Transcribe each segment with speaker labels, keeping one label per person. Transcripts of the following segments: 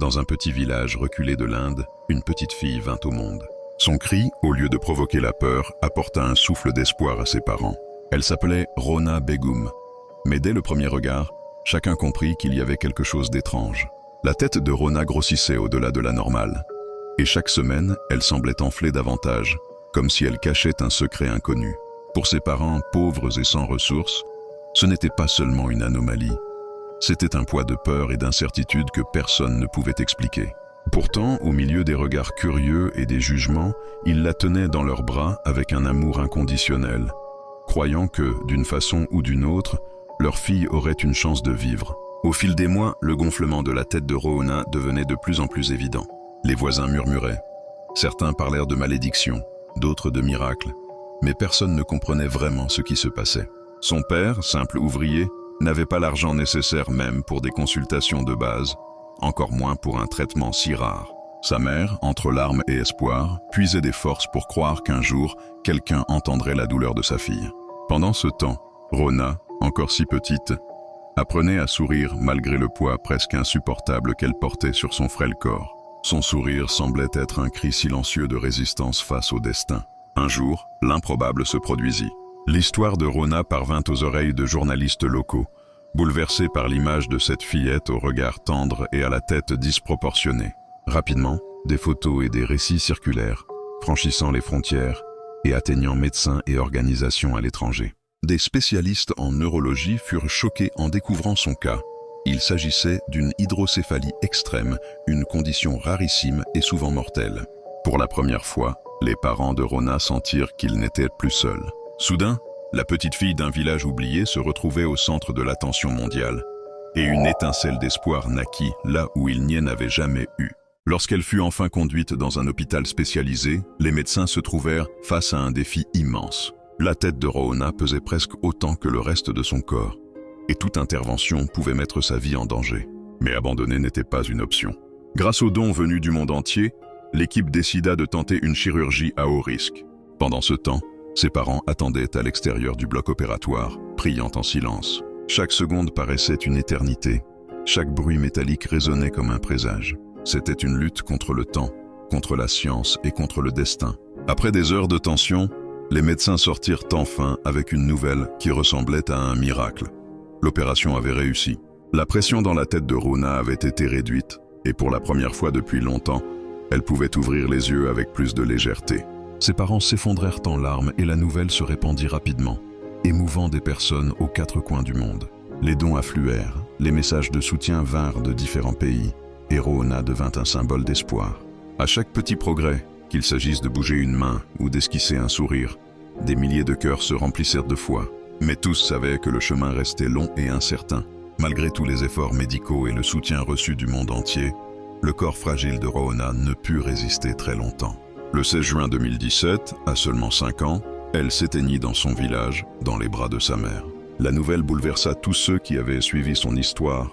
Speaker 1: dans un petit village reculé de l'Inde, une petite fille vint au monde. Son cri, au lieu de provoquer la peur, apporta un souffle d'espoir à ses parents. Elle s'appelait Rona Begum. Mais dès le premier regard, chacun comprit qu'il y avait quelque chose d'étrange. La tête de Rona grossissait au-delà de la normale. Et chaque semaine, elle semblait enfler davantage, comme si elle cachait un secret inconnu. Pour ses parents pauvres et sans ressources, ce n'était pas seulement une anomalie. C'était un poids de peur et d'incertitude que personne ne pouvait expliquer. Pourtant, au milieu des regards curieux et des jugements, ils la tenaient dans leurs bras avec un amour inconditionnel, croyant que, d'une façon ou d'une autre, leur fille aurait une chance de vivre. Au fil des mois, le gonflement de la tête de Rona devenait de plus en plus évident. Les voisins murmuraient. Certains parlèrent de malédiction, d'autres de miracles, mais personne ne comprenait vraiment ce qui se passait. Son père, simple ouvrier, n'avait pas l'argent nécessaire même pour des consultations de base, encore moins pour un traitement si rare. Sa mère, entre larmes et espoir, puisait des forces pour croire qu'un jour, quelqu'un entendrait la douleur de sa fille. Pendant ce temps, Rona, encore si petite, apprenait à sourire malgré le poids presque insupportable qu'elle portait sur son frêle corps. Son sourire semblait être un cri silencieux de résistance face au destin. Un jour, l'improbable se produisit. L'histoire de Rona parvint aux oreilles de journalistes locaux, bouleversés par l'image de cette fillette au regard tendre et à la tête disproportionnée. Rapidement, des photos et des récits circulèrent, franchissant les frontières et atteignant médecins et organisations à l'étranger. Des spécialistes en neurologie furent choqués en découvrant son cas. Il s'agissait d'une hydrocéphalie extrême, une condition rarissime et souvent mortelle. Pour la première fois, les parents de Rona sentirent qu'ils n'étaient plus seuls. Soudain, la petite fille d'un village oublié se retrouvait au centre de l'attention mondiale, et une étincelle d'espoir naquit là où il n'y en avait jamais eu. Lorsqu'elle fut enfin conduite dans un hôpital spécialisé, les médecins se trouvèrent face à un défi immense. La tête de Rona pesait presque autant que le reste de son corps, et toute intervention pouvait mettre sa vie en danger. Mais abandonner n'était pas une option. Grâce aux dons venus du monde entier, l'équipe décida de tenter une chirurgie à haut risque. Pendant ce temps, ses parents attendaient à l'extérieur du bloc opératoire, priant en silence. Chaque seconde paraissait une éternité. Chaque bruit métallique résonnait comme un présage. C'était une lutte contre le temps, contre la science et contre le destin. Après des heures de tension, les médecins sortirent enfin avec une nouvelle qui ressemblait à un miracle. L'opération avait réussi. La pression dans la tête de Rona avait été réduite, et pour la première fois depuis longtemps, elle pouvait ouvrir les yeux avec plus de légèreté. Ses parents s'effondrèrent en larmes et la nouvelle se répandit rapidement, émouvant des personnes aux quatre coins du monde. Les dons affluèrent, les messages de soutien vinrent de différents pays, et Rona devint un symbole d'espoir. À chaque petit progrès, qu'il s'agisse de bouger une main ou d'esquisser un sourire, des milliers de cœurs se remplissèrent de foi. Mais tous savaient que le chemin restait long et incertain. Malgré tous les efforts médicaux et le soutien reçu du monde entier, le corps fragile de Rona ne put résister très longtemps. Le 16 juin 2017, à seulement 5 ans, elle s'éteignit dans son village, dans les bras de sa mère. La nouvelle bouleversa tous ceux qui avaient suivi son histoire,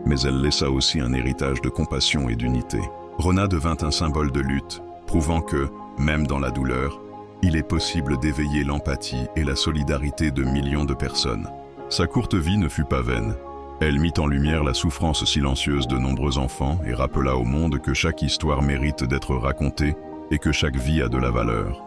Speaker 1: mais elle laissa aussi un héritage de compassion et d'unité. Rona devint un symbole de lutte, prouvant que, même dans la douleur, il est possible d'éveiller l'empathie et la solidarité de millions de personnes. Sa courte vie ne fut pas vaine. Elle mit en lumière la souffrance silencieuse de nombreux enfants et rappela au monde que chaque histoire mérite d'être racontée et que chaque vie a de la valeur.